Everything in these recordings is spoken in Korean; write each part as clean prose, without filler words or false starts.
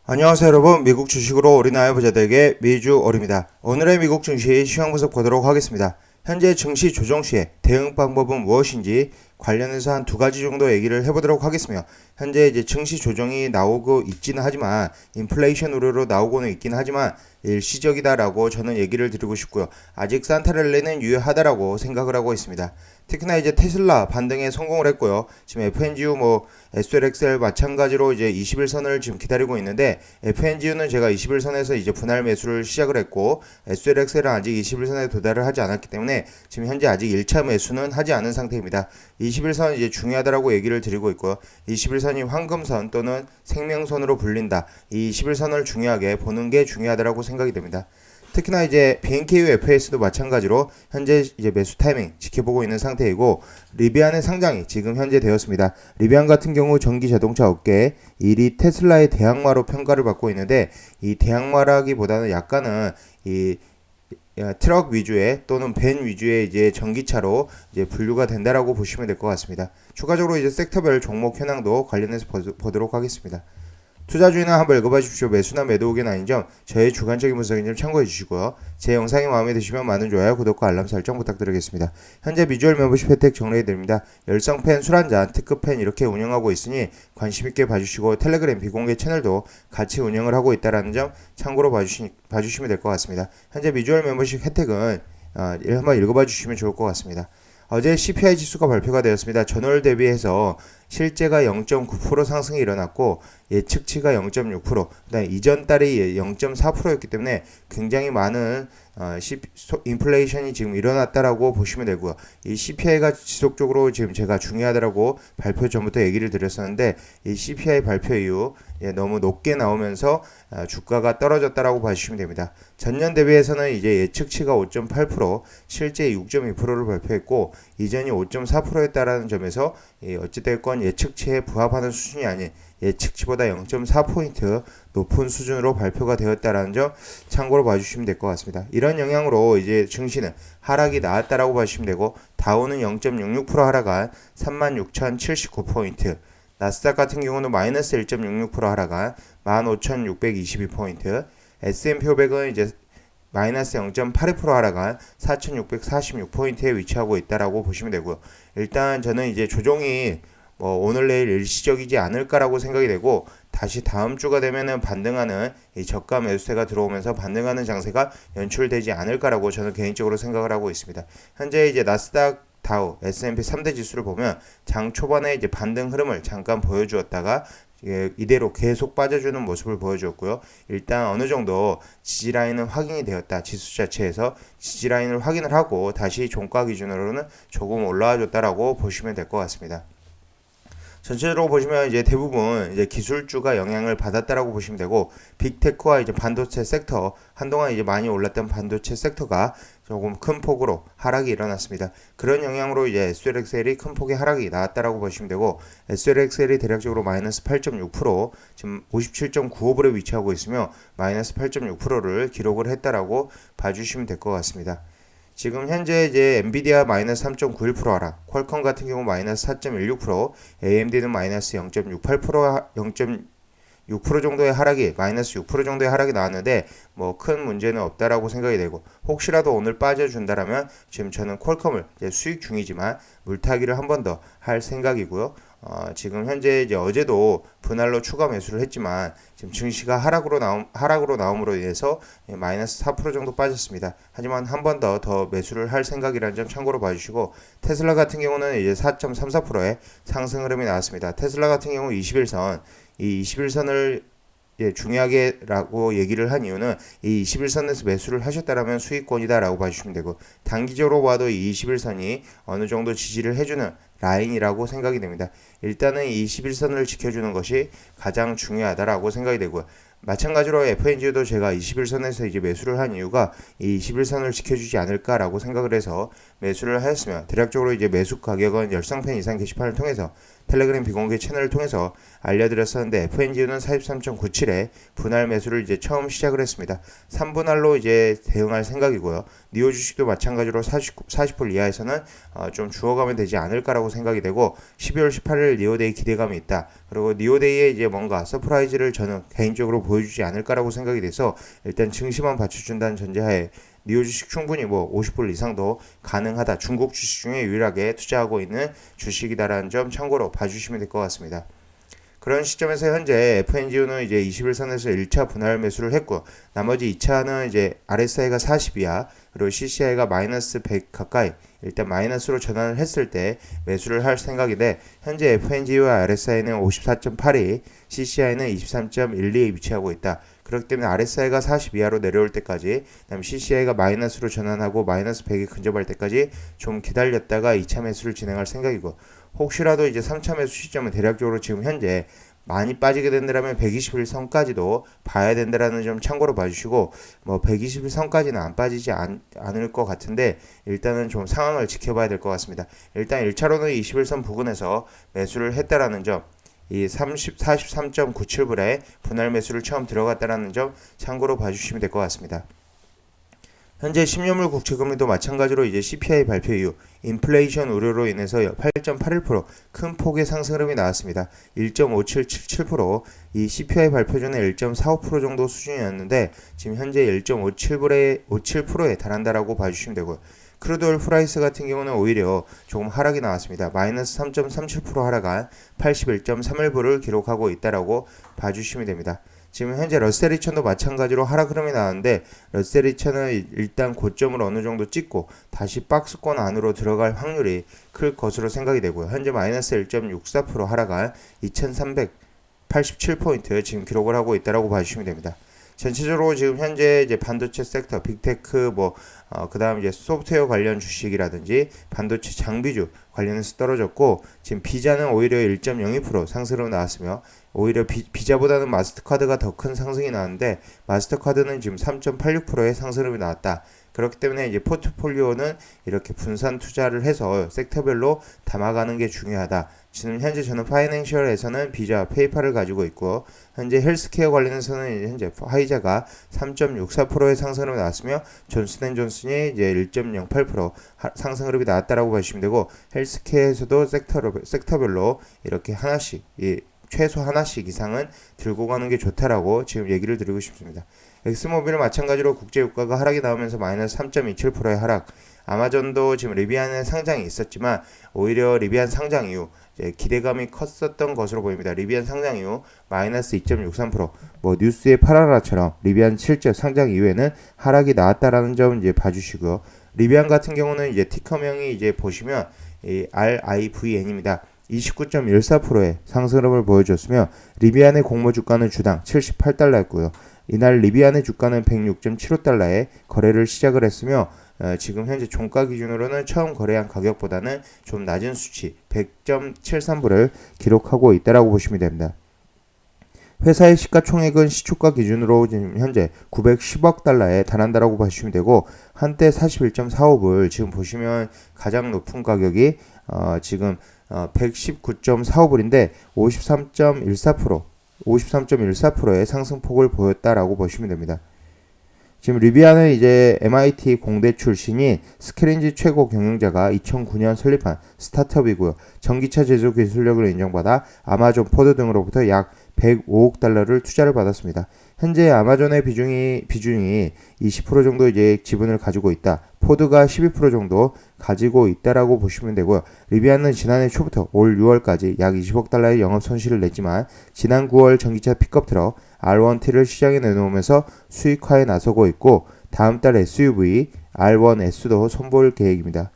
안녕하세요 여러분, 미국 주식으로 어린아이 부자들에게 미주얼입니다. 오늘의 미국 증시 시황 분석 보도록 하겠습니다. 현재 증시 조정 시에 대응 방법은 무엇인지 관련해서 한 두 가지 정도 얘기를 해보도록 하겠습니다. 현재 이제 증시 조정이 나오고 있지는 하지만 인플레이션 우려로 나오고는 있긴 하지만 일시적이다라고 저는 얘기를 드리고 싶고요. 아직 산타랠리는 유효하다라고 생각을 하고 있습니다. 특히나 이제 테슬라 반등에 성공을 했고요. 지금 FNGU SLXL 마찬가지로 이제 21선을 지금 기다리고 있는데 FNGU는 제가 21선에서 이제 분할 매수를 시작을 했고 SLXL은 아직 21선에 도달을 하지 않았기 때문에 지금 현재 아직 1차 매수는 하지 않은 상태입니다. 21선 이제 중요하다라고 얘기를 드리고 있고요. 21선이 황금선 또는 생명선으로 불린다. 이 21선을 중요하게 보는 게 중요하다라고 생각이 됩니다. 특히나 이제 BNKU FS도 마찬가지로 현재 이제 매수 타이밍 지켜보고 있는 상태이고 리비안의 상장이 지금 현재 되었습니다. 리비안 같은 경우 전기 자동차 업계 1위 테슬라의 대항마로 평가를 받고 있는데 이 대항마라기보다는 약간은 이 트럭 위주의 또는 밴 위주의 이제 전기차로 이제 분류가 된다라고 보시면 될 것 같습니다. 추가적으로 이제 섹터별 종목 현황도 관련해서 보도록 하겠습니다. 투자주의나 한번 읽어봐 주십시오. 매수나 매도 의견 아닌 점 저의 주관적인 분석인 점 참고해 주시고요. 제 영상이 마음에 드시면 많은 좋아요, 구독과 알람 설정 부탁드리겠습니다. 현재 미주얼 멤버십 혜택 정리해드립니다. 열성팬, 술한잔, 특급팬 이렇게 운영하고 있으니 관심있게 봐주시고 텔레그램 비공개 채널도 같이 운영을 하고 있다는 점 참고로 봐주시면 될 것 같습니다. 현재 미주얼 멤버십 혜택은 한번 읽어봐 주시면 좋을 것 같습니다. 어제 CPI 지수가 발표가 되었습니다. 전월 대비해서 실제가 0.9% 상승이 일어났고 예측치가 0.6%, 그다음에 이전 달이 0.4%였기 때문에 굉장히 많은 인플레이션이 지금 일어났다라고 보시면 되고요. 이 CPI가 지속적으로 지금 제가 중요하다라고 발표 전부터 얘기를 드렸었는데 이 CPI 발표 이후 너무 높게 나오면서 주가가 떨어졌다라고 봐주시면 됩니다. 전년 대비해서는 이제 예측치가 5.8%, 실제 6.2%를 발표했고 이전이 5.4%였다라는 점에서 어찌됐건 예측치에 부합하는 수준이 아닌 예측치보다 0.4포인트 높은 수준으로 발표가 되었다라는 점 참고로 봐주시면 될 것 같습니다. 이런 영향으로 이제 증시는 하락이 나왔다라고 봐주시면 되고 다우는 0.66% 하락한 36,079포인트, 나스닥 같은 경우는 마이너스 1.66% 하락한 15,622포인트, S&P 500은 이제 마이너스 0.82% 하락한 4,646포인트에 위치하고 있다라고 보시면 되고요. 일단 저는 이제 조정이 오늘 내일 일시적이지 않을까라고 생각이 되고 다시 다음 주가 되면은 반등하는 이 저가 매수세가 들어오면서 반등하는 장세가 연출되지 않을까라고 저는 개인적으로 생각을 하고 있습니다. 현재 이제 나스닥 다우, S&P 3대 지수를 보면 장 초반에 이제 반등 흐름을 잠깐 보여주었다가 이대로 계속 빠져주는 모습을 보여주었고요. 일단 어느 정도 지지라인은 확인이 되었다. 지수 자체에서 지지라인을 확인을 하고 다시 종가 기준으로는 조금 올라와 줬다라고 보시면 될 것 같습니다. 전체적으로 보시면 이제 대부분 이제 기술주가 영향을 받았다라고 보시면 되고 빅테크와 이제 반도체 섹터, 한동안 이제 많이 올랐던 반도체 섹터가 조금 큰 폭으로 하락이 일어났습니다. 그런 영향으로 이제 SLXL이 큰 폭의 하락이 나왔다라고 보시면 되고 SLXL이 대략적으로 마이너스 8.6%, 지금 57.95불에 위치하고 있으며 마이너스 8.6%를 기록을 했다라고 봐주시면 될 것 같습니다. 지금 현재 이제 엔비디아 마이너스 3.91% 하락, 퀄컴 같은 경우 마이너스 4.16%, AMD는 마이너스 0.68% 정도의 하락이, 마이너스 6% 정도의 하락이 나왔는데 뭐 큰 문제는 없다라고 생각이 되고 혹시라도 오늘 빠져준다라면 지금 저는 퀄컴을 이제 수익 중이지만 물타기를 한 번 더 할 생각이고요. 지금 현재 이제 어제도 분할로 추가 매수를 했지만 지금 증시가 하락으로 나옴으로 인해서 마이너스 4% 정도 빠졌습니다. 하지만 한 번 더 매수를 할 생각이라는 점 참고로 봐주시고 테슬라 같은 경우는 이제 4.34%의 상승 흐름이 나왔습니다. 테슬라 같은 경우 21선, 이 21선을 중요하게라고 얘기를 한 이유는 이 21선에서 매수를 하셨다라면 수익권이다라고 봐주시면 되고 단기적으로 봐도 이 21선이 어느 정도 지지를 해주는 라인이라고 생각이 됩니다. 일단은 이 21선을 지켜주는 것이 가장 중요하다라고 생각이 되고요. 마찬가지로 FNG도 제가 21선에서 이제 매수를 한 이유가 이 21선을 지켜주지 않을까라고 생각을 해서 매수를 하였으면 대략적으로 이제 매수 가격은 열성팬 이상 게시판을 통해서 텔레그램 비공개 채널을 통해서 알려드렸었는데 FNG는 43.97에 분할 매수를 이제 처음 시작을 했습니다. 3분할로 이제 대응할 생각이고요. 니오 주식도 마찬가지로 40불 이하에서는 좀 주워가면 되지 않을까라고 생각이 되고 12월 18일 니오데이 기대감이 있다. 그리고 니오데이에 이제 뭔가 서프라이즈를 저는 개인적으로 보여주지 않을까라고 생각이 돼서 일단 증시만 받쳐준다는 전제하에 니오 주식 충분히 뭐 50불 이상도 가능하다. 중국 주식 중에 유일하게 투자하고 있는 주식이다라는 점 참고로 봐주시면 될 것 같습니다. 그런 시점에서 현재 FNGU는 이제 21선에서 1차 분할 매수를 했고 나머지 2차는 이제 RSI가 40이야 그리고 CCI가 마이너스 100 가까이 일단 마이너스로 전환을 했을 때 매수를 할 생각인데 현재 FNGU와 RSI는 54.82, CCI는 23.12에 위치하고 있다. 그렇기 때문에 RSI가 40 이하로 내려올 때까지 그다음 CCI가 마이너스로 전환하고 마이너스 100이 근접할 때까지 좀 기다렸다가 2차 매수를 진행할 생각이고 혹시라도 이제 3차 매수 시점은 대략적으로 지금 현재 많이 빠지게 된다면 121선까지도 봐야 된다라는 점 참고로 봐주시고 뭐 121선까지는 안 빠지지 않을 것 같은데 일단은 좀 상황을 지켜봐야 될 것 같습니다. 일단 1차로는 21선 부근에서 매수를 했다라는 점 이 43.97불에 분할 매수를 처음 들어갔다라는 점 참고로 봐주시면 될 것 같습니다. 현재 10년물 국채금리도 마찬가지로 이제 CPI 발표 이후 인플레이션 우려로 인해서 8.81% 큰 폭의 상승 흐름이 나왔습니다. 1.5777% 이 CPI 발표 전에 1.45% 정도 수준이었는데 지금 현재 1.57%에 달한다라고 봐주시면 되고요. 크루드 오일 프라이스 같은 경우는 오히려 조금 하락이 나왔습니다. 마이너스 3.37% 하락한 81.31불을 기록하고 있다라고 봐주시면 됩니다. 지금 현재 러셀 2000도 마찬가지로 하락 흐름이 나왔는데 러셀 2000은 일단 고점을 어느 정도 찍고 다시 박스권 안으로 들어갈 확률이 클 것으로 생각이 되고요. 현재 마이너스 1.64% 하락한 2387포인트 지금 기록을 하고 있다라고 봐주시면 됩니다. 전체적으로 지금 현재 이제 반도체 섹터, 빅테크 그다음 이제 소프트웨어 관련 주식이라든지 반도체 장비주 관련해서 떨어졌고 지금 비자는 오히려 1.02% 상승으로 나왔으며 오히려 비자보다는 마스터카드가 더 큰 상승이 나왔는데 마스터카드는 지금 3.86%의 상승이 나왔다. 그렇기 때문에 이제 포트폴리오는 이렇게 분산 투자를 해서 섹터별로 담아가는 게 중요하다. 지금 현재 저는 파이낸셜에서는 비자, 페이팔을 가지고 있고 현재 헬스케어 관련해서는 현재 화이자가 3.64%의 상승으로 나왔으며 존슨앤존슨이 이제 1.08% 상승 흐름이 나왔다라고 보시면 되고 헬스케어에서도 섹터별로 이렇게 하나씩 최소 하나씩 이상은 들고 가는 게 좋다라고 지금 얘기를 드리고 싶습니다. 엑스모빌은 마찬가지로 국제유가가 하락이 나오면서 마이너스 3.27%의 하락. 아마존도 지금 리비안의 상장이 있었지만 오히려 리비안 상장 이후 기대감이 컸었던 것으로 보입니다. 리비안 상장 이후 마이너스 2.63%. 뭐 뉴스의 파라라처럼 리비안 실제 상장 이후에는 하락이 나왔다라는 점 이제 봐주시고요. 리비안 같은 경우는 이제 티커명이 이제 보시면 RIVN입니다. 29.14%의 상승 흐름을 보여줬으며 리비안의 공모 주가는 주당 78달러였고요. 이날 리비안의 주가는 106.75달러에 거래를 시작을 했으며 지금 현재 종가 기준으로는 처음 거래한 가격보다는 좀 낮은 수치 100.73불을 기록하고 있다라고 보시면 됩니다. 회사의 시가총액은 시초가 기준으로 지금 현재 910억 달러에 달한다라고 봐주시면 되고 한때 41.45불 지금 보시면 가장 높은 가격이 지금 119.45불인데 53.14%의 상승폭을 보였다라고 보시면 됩니다. 지금 리비안은 이제 MIT 공대 출신인 스크린지 최고 경영자가 2009년 설립한 스타트업이고요. 전기차 제조 기술력을 인정받아 아마존, 포드 등으로부터 약 105억 달러를 투자를 받았습니다. 현재 아마존의 비중이 20% 정도 이제 지분을 가지고 있다. 포드가 12% 정도 가지고 있다라고 보시면 되고요. 리비안은 지난해 초부터 올 6월까지 약 20억 달러의 영업 손실을 냈지만 지난 9월 전기차 픽업 트럭 R1T를 시장에 내놓으면서 수익화에 나서고 있고 다음 달 SUV R1S도 선보일 계획입니다.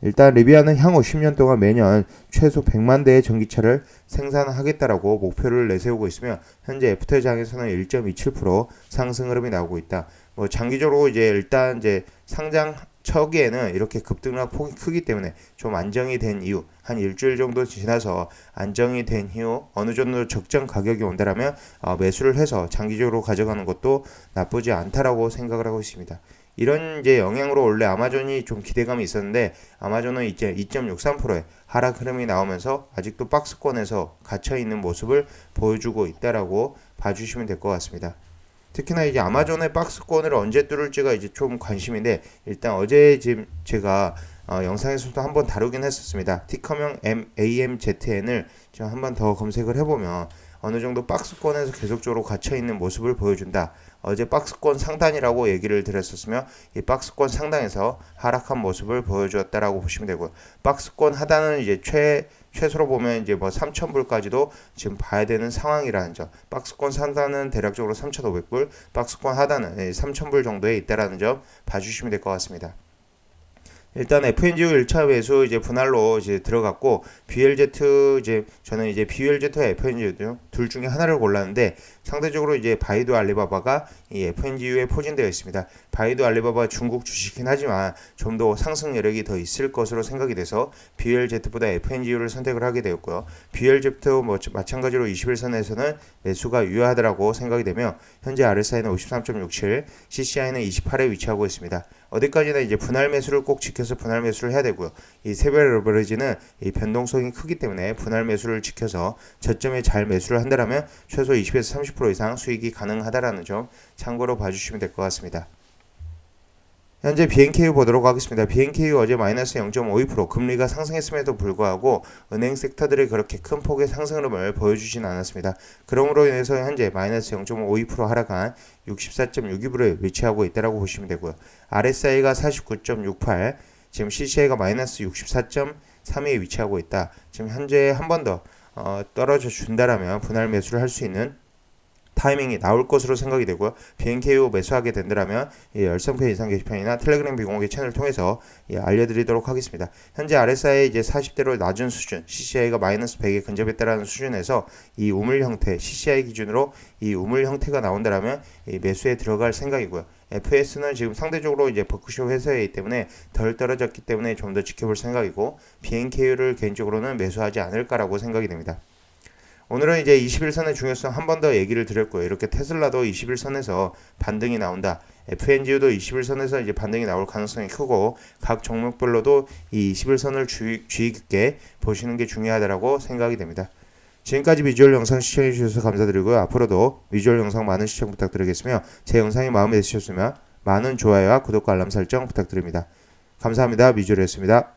일단 리비안은 향후 10년 동안 매년 최소 100만 대의 전기차를 생산하겠다라고 목표를 내세우고 있으며 현재 애프터장에서는 1.27% 상승 흐름이 나오고 있다. 뭐 장기적으로 이제 일단 이제 상장 초기에는 이렇게 급등락 폭이 크기 때문에 좀 안정이 된 이후 한 일주일 정도 지나서 안정이 된 이후 어느 정도 적정 가격이 온다라면 매수를 해서 장기적으로 가져가는 것도 나쁘지 않다라고 생각을 하고 있습니다. 이런 이제 영향으로 원래 아마존이 좀 기대감이 있었는데 아마존은 이제 2.63%의 하락 흐름이 나오면서 아직도 박스권에서 갇혀 있는 모습을 보여주고 있다라고 봐주시면 될 것 같습니다. 특히나 이제 아마존의 박스권을 언제 뚫을지가 이제 좀 관심인데 일단 어제 지금 제가 영상에서도 한번 다루긴 했었습니다. T커명 AMZN을 지금 한번 더 검색을 해보면 어느 정도 박스권에서 계속적으로 갇혀있는 모습을 보여준다. 어제 박스권 상단이라고 얘기를 드렸었으며 이 박스권 상단에서 하락한 모습을 보여주었다라고 보시면 되고요. 박스권 하단은 이제 최소로 보면 이제 뭐 3,000불까지도 지금 봐야 되는 상황이라는 점. 박스권 상단은 대략적으로 3,500불, 박스권 하단은 3,000불 정도에 있다라는 점 봐주시면 될 것 같습니다. 일단 FNGU 1차 매수 이제 분할로 이제 들어갔고 BLZ 이제 저는 이제 BLZ와 FNGU 둘 중에 하나를 골랐는데 상대적으로 이제 바이두 알리바바가 이 FNGU에 포진되어 있습니다. 바이두 알리바바 중국 주식이긴 하지만 좀 더 상승 여력이 더 있을 것으로 생각이 돼서 BLZ보다 FNGU를 선택을 하게 되었고요. BLZ도 뭐 마찬가지로 21선에서는 매수가 유효하다라고 생각이 되며 현재 RSI는 53.67, CCI는 28에 위치하고 있습니다. 어디까지나 이제 분할 매수를 꼭 지켜서 분할 매수를 해야 되고요. 이 세배 레버리지는 이 변동성이 크기 때문에 분할 매수를 지켜서 저점에 잘 매수를 한다면 최소 20에서 30% 이상 수익이 가능하다라는 점 참고로 봐주시면 될 것 같습니다. 현재 BNKU 보도록 하겠습니다. BNKU 어제 마이너스 0.52% 금리가 상승했음에도 불구하고 은행 섹터들이 그렇게 큰 폭의 상승을 보여주진 않았습니다. 그러므로 인해서 현재 마이너스 0.52% 하락한 64.62불에 위치하고 있다고 보시면 되고요. RSI가 49.68, 지금 CCI가 마이너스 64.32에 위치하고 있다. 지금 현재 한 번 더 떨어져 준다라면 분할 매수를 할 수 있는 타이밍이 나올 것으로 생각이 되고요. BNKU 매수하게 된다면 열성페 이상 게시판이나 텔레그램 비공개 채널을 통해서 알려드리도록 하겠습니다. 현재 RSI 이제 40대로 낮은 수준, CCI가 마이너스 100에 근접했다라는 수준에서 이 우물 형태, CCI 기준으로 이 우물 형태가 나온다면 이 매수에 들어갈 생각이고요. FS는 지금 상대적으로 이제 버크셔 회사이기 때문에 덜 떨어졌기 때문에 좀 더 지켜볼 생각이고 BNKU를 개인적으로는 매수하지 않을까라고 생각이 됩니다. 오늘은 이제 21선의 중요성 한 번 더 얘기를 드렸고요. 이렇게 테슬라도 21선에서 반등이 나온다. FNGU도 21선에서 이제 반등이 나올 가능성이 크고 각 종목별로도 이 21선을 주의 깊게 보시는 게 중요하다고 생각이 됩니다. 지금까지 비주얼 영상 시청해 주셔서 감사드리고요. 앞으로도 비주얼 영상 많은 시청 부탁드리겠으며 제 영상이 마음에 드셨으면 많은 좋아요와 구독과 알람 설정 부탁드립니다. 감사합니다. 비주얼이었습니다.